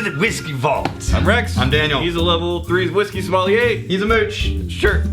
to the Whiskey Vault. I'm Rex. I'm Daniel. He's a level 3 whiskey sommelier. He's a mooch. Sure.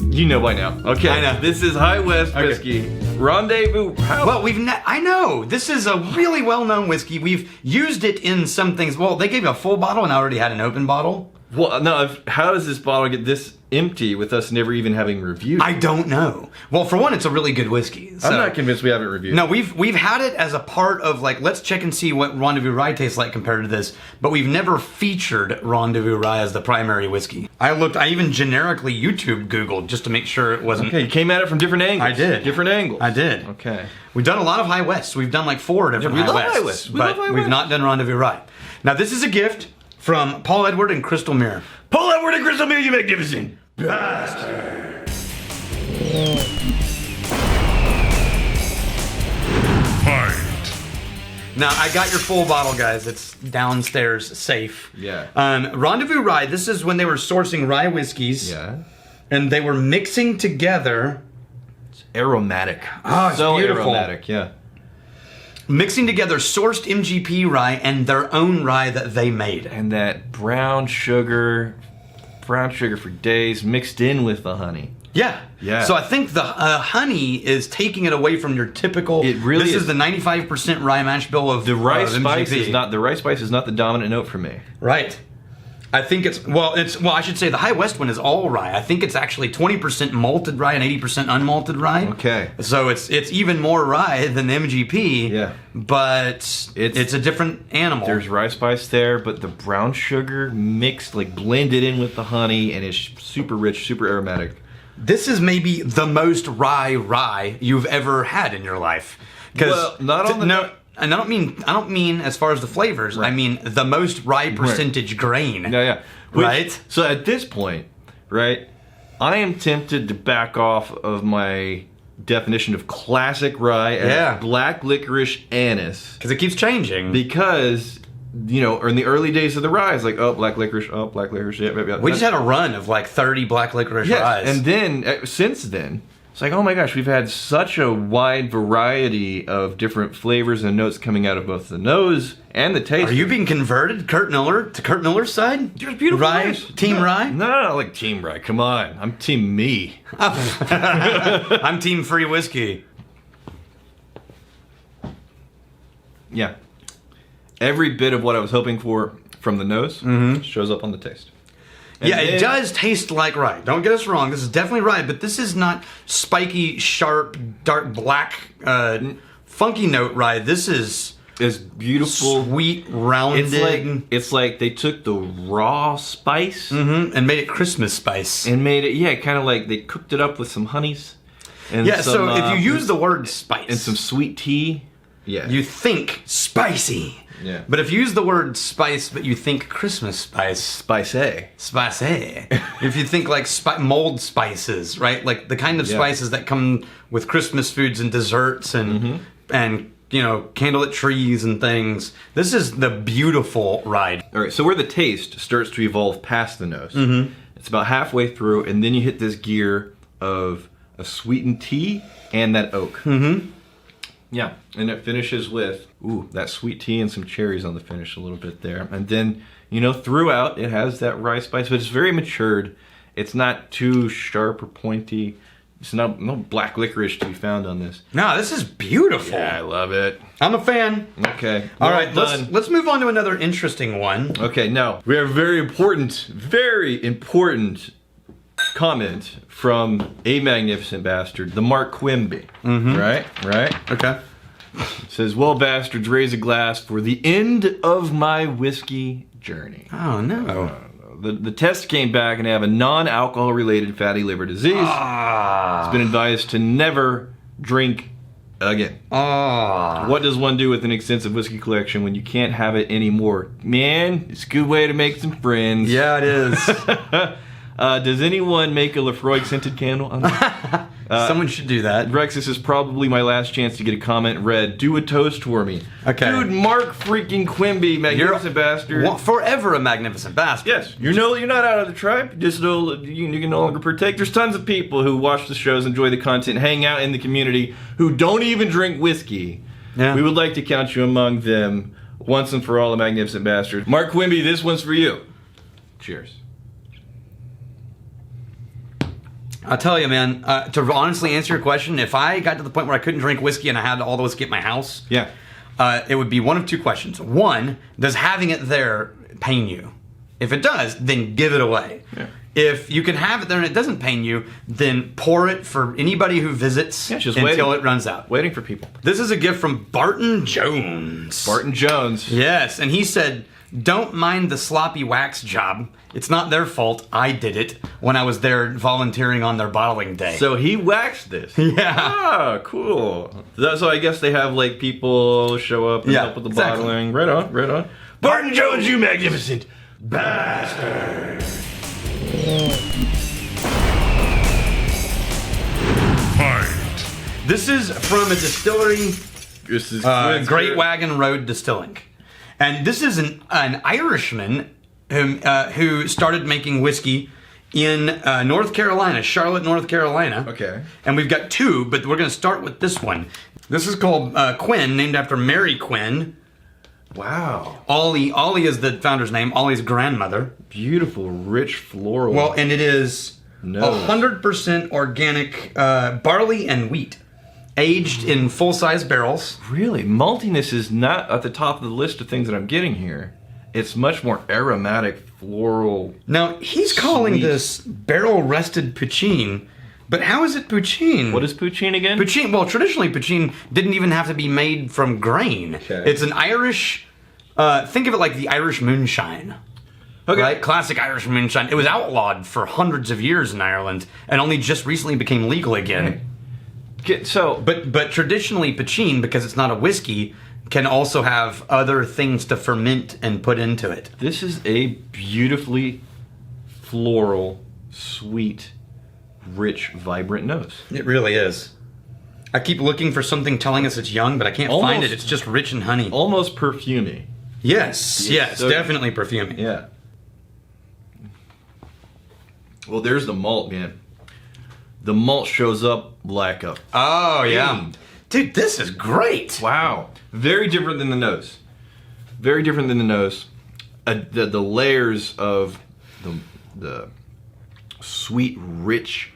You know by now. Okay. I know. This is High West whiskey. Rendezvous. Well, I know. This is a really well-known whiskey. We've used it in some things. Well, they gave you a full bottle and I already had an open bottle. Well, no, how does this bottle get this empty with us never even having reviewed it? I don't know. Well, for one, it's a really good whiskey. So. I'm not convinced we haven't reviewed it. No, we've had it as a part of, like, let's check and see what Rendezvous Rye tastes like compared to this, but we've never featured Rendezvous Rye as the primary whiskey. I even generically Googled just to make sure it wasn't... Okay, you came at it from different angles. I did. Different angles. I did. Okay. We've done a lot of High West. We've done like 4 different we High love Wests. High West. But we've not done Rendezvous Rye. Now, this is a gift from Paul Edward and Crystal Mier. Paul Edward and Crystal Mier, you magnificent bastard. Fight. Now, I got your full bottle, guys. It's downstairs, safe. Yeah. Rendezvous Rye, this is when they were sourcing rye whiskeys. Yeah. And they were mixing together... It's aromatic. Oh, it's so beautiful. aromatic, yeah. Mixing together sourced MGP rye and their own rye that they made. And that brown sugar for days mixed in with the honey. Yeah. Yeah. So I think the honey is taking it away from your typical... It really This is. is the 95% rye mash bill of The rice spice MGP. is not the dominant note for me. Right. I think well, I should say the High West one is all rye. I think it's actually 20% malted rye and 80% unmalted rye. Okay. So it's even more rye than the MGP. Yeah. But it's a different animal. There's rice spice there, but the brown sugar mixed, like blended in with the honey, and it's super rich, super aromatic. This is maybe the most rye you've ever had in your life. Well, not on the... No, and I don't mean as far as the flavors. Right. I mean the most rye percentage grain. Yeah. Right? So at this point, right, I am tempted to back off of my definition of classic rye as black licorice anise. Because it keeps changing. Because, you know, in the early days of the rye, it's like, black licorice, yeah. We just had a run of like 30 black licorice ryes. And then, since then, it's like, oh my gosh, we've had such a wide variety of different flavors and notes coming out of both the nose and the taste. Are you being converted, Kurt Miller's side? There's beautiful rye? Team Rye? No, like Team Rye. Come on. I'm Team Me. I'm Team Free Whiskey. Yeah. Every bit of what I was hoping for from the nose shows up on the taste. And yeah, it does taste like rye. Don't get us wrong. This is definitely rye, but this is not spiky, sharp, dark black, funky note rye. This is beautiful, sweet, rounded. It's like they took the raw spice and made it Christmas spice. And made it, kind of like they cooked it up with some honeys. And so if you use the word spice and some sweet tea, you think spicy. Yeah. But if you use the word spice, but you think Christmas spice. Spicy. If you think like mold spices, right? Like the kind of spices that come with Christmas foods and desserts and you know, candlelit trees and things. This is the beautiful ride. All right, so where the taste starts to evolve past the nose, it's about halfway through, and then you hit this gear of a sweetened tea and that oak. Yeah, and it finishes with, that sweet tea and some cherries on the finish a little bit there. And then, you know, throughout, it has that rye spice, but it's very matured. It's not too sharp or pointy. It's no black licorice to be found on this. No, this is beautiful. Yeah, I love it. I'm a fan. Okay. All right, let's move on to another interesting one. Okay, now, we have a very important comment from a magnificent bastard, the Mark Quimby. Right? Okay. It says, well, bastards, raise a glass for the end of my whiskey journey. Oh, no. The test came back and I have a non-alcohol related fatty liver disease. It's been advised to never drink again. What does one do with an extensive whiskey collection when you can't have it anymore? Man, it's a good way to make some friends. Yeah, it is. Does anyone make a Lefroy scented candle? Someone should do that. Rex, this is probably my last chance to get a comment read. Do a toast for me. Okay. Dude, Mark freaking Quimby, magnificent bastard. Forever a magnificent bastard. Yes, you know you're not out of the tribe. Just know you can no longer partake. There's tons of people who watch the shows, enjoy the content, hang out in the community, who don't even drink whiskey. Yeah. We would like to count you among them. once and for all, a magnificent bastard. Mark Quimby, this one's for you. Cheers. I'll tell you, man, to honestly answer your question, if I got to the point where I couldn't drink whiskey and I had all the whiskey at my house, Yeah. it would be one of two questions. One, does having it there pain you? If it does, then give it away. Yeah. If you can have it there and it doesn't pain you, then pour it for anybody who visits just until waiting. it runs out. Waiting for people. This is a gift from Barton Jones. Barton Jones. Yes, and he said, don't mind the sloppy wax job. It's not their fault. I did it when I was there volunteering on their bottling day. So he waxed this. Yeah. Ah, cool. So I guess they have like people show up and help with the exactly. bottling. Right on, right on. Barton Jones, you magnificent bastard. Fight. This is from a distillery, This is Great Wagon Road Distilling. And this is an Irishman who started making whiskey in North Carolina, Charlotte, North Carolina. Okay. And we've got two, but we're going to start with this one. This is called Quinn, named after Mary Quinn. Wow. Ollie is the founder's name, Ollie's grandmother. Beautiful, rich floral. Well, and it is Nose. 100% organic barley and wheat, aged in full-size barrels. Really, maltiness is not at the top of the list of things that I'm getting here. It's much more aromatic, floral. Now, he's calling Sweet. this barrel-rested poutine, but how is it poutine? What is poutine again? Poutine? Well, traditionally, poutine didn't even have to be made from grain. Okay. It's an Irish, think of it like the Irish moonshine. Okay. Right? Classic Irish moonshine. It was outlawed for hundreds of years in Ireland, and only just recently became legal again. So, But traditionally, poutine, because it's not a whiskey, can also have other things to ferment and put into it. this is a beautifully floral, sweet, rich, vibrant nose. It really is. I keep looking for something telling us it's young, but I can't find Almost- it. It's just rich in honey. Almost perfumey. Yes, so- definitely perfumey. Yeah. Well, there's the malt, man. The malt shows up like a... Oh, yeah. Fiend. Dude, this is great. Wow. Very different than the nose. Very different than the nose. The layers of the sweet, rich,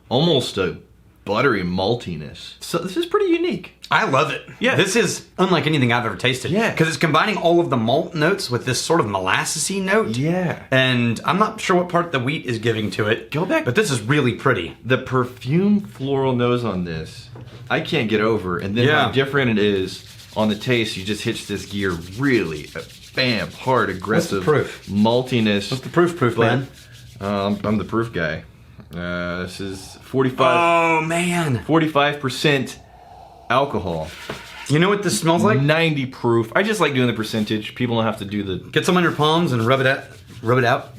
almost a buttery maltiness. So this is pretty unique. I love it. Yeah. This is unlike anything I've ever tasted. Yeah. Because it's combining all of the malt notes with this sort of molassesy note. Yeah. And I'm not sure what part the wheat is giving to it. Go back. But this is really pretty. The perfume floral nose on this, I can't get over. And then Yeah. how different it is on the taste. You just hits this gear really, bam, hard, aggressive. proof? Maltiness. What's the proof, But, man? I'm the proof guy. This is 45. Oh, man. 45% alcohol, You know what this smells like? 90 proof. I just like doing the percentage. People don't have to do the... Get some on your palms and rub it out.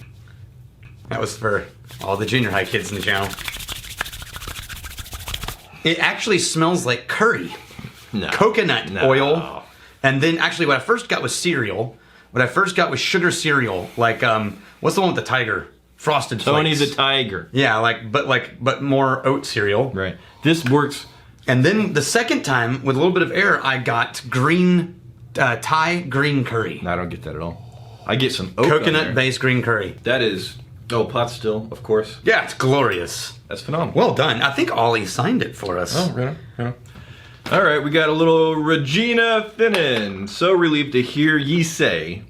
That was for all the junior high kids in the channel. It actually smells like curry. No. Coconut No. oil. And then actually what I first got was cereal. What I first got was sugar cereal. Like, what's the one with the tiger? Frosted Tony Flakes. the Tiger. Yeah, but more oat cereal. Right. This works. And then the second time, with a little bit of air, I got green, Thai green curry. No, I don't get that at all. I get some oat on there. Coconut-based green curry. That is... Oh, pot still, of course. Yeah, it's glorious. That's phenomenal. Well done. I think Ollie signed it for us. Oh, right on, right on. All right, we got a little Regina Finnan. So relieved to hear ye say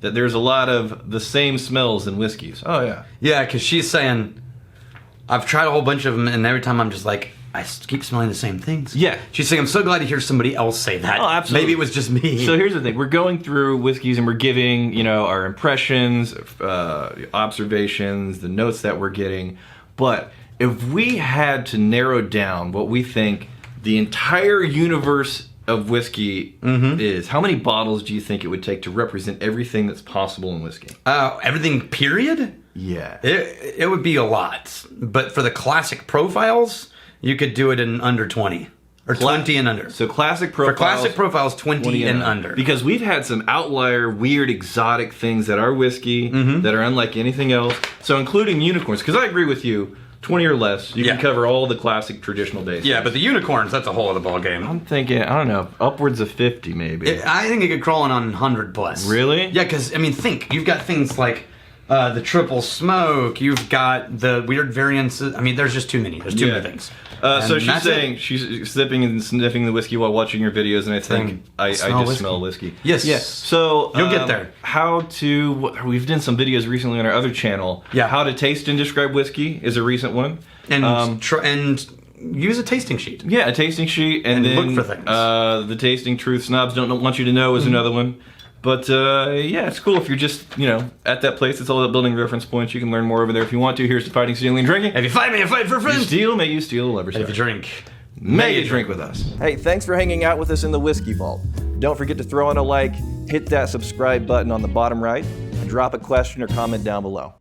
that there's a lot of the same smells in whiskeys. Oh, yeah. Yeah, because she's saying, I've tried a whole bunch of them, and every time I'm just like, I keep smelling the same things. Yeah. She's saying, I'm so glad to hear somebody else say that. Oh, absolutely. Maybe it was just me. So here's the thing. We're going through whiskeys and we're giving, our impressions, observations, the notes that we're getting. But if we had to narrow down what we think the entire universe of whiskey is, how many bottles do you think it would take to represent everything that's possible in whiskey? Everything, period? Yeah. It would be a lot. But for the classic profiles, you could do it in under 20. Or 20 and under. So classic For profiles. classic profiles, 20 and under. Because we've had some outlier, weird, exotic things that are whiskey that are unlike anything else. So including unicorns. Because I agree with you, 20 or less, you can cover all the classic traditional basics. Yeah, but the unicorns, that's a whole other ball game. I'm thinking, I don't know, upwards of 50 maybe. I think it could crawl in on 100 plus. Really? Yeah, because, I mean, think. You've got things like the triple smoke. You've got the weird variances. I mean, there's just too many. There's too many things. So she's saying she's sipping and sniffing the whiskey while watching your videos, and I think I just smell whiskey. Yes. Yeah. So you'll get there. We've done some videos recently on our other channel. Yeah. How to taste and describe whiskey is a recent one. And and use a tasting sheet. Yeah, a tasting sheet, and then look for things. The tasting truth snobs don't want you to know is another one. But yeah, it's cool if you're just, at that place. It's all about building reference points. You can learn more over there if you want to. Here's to fighting, stealing, and drinking. If you fight, may you fight for If you friends. steal, may you steal a lover's If you drink, may you drink with us. Hey, thanks for hanging out with us in the Whiskey Vault. Don't forget to throw in a like, hit that subscribe button on the bottom right, and drop a question or comment down below.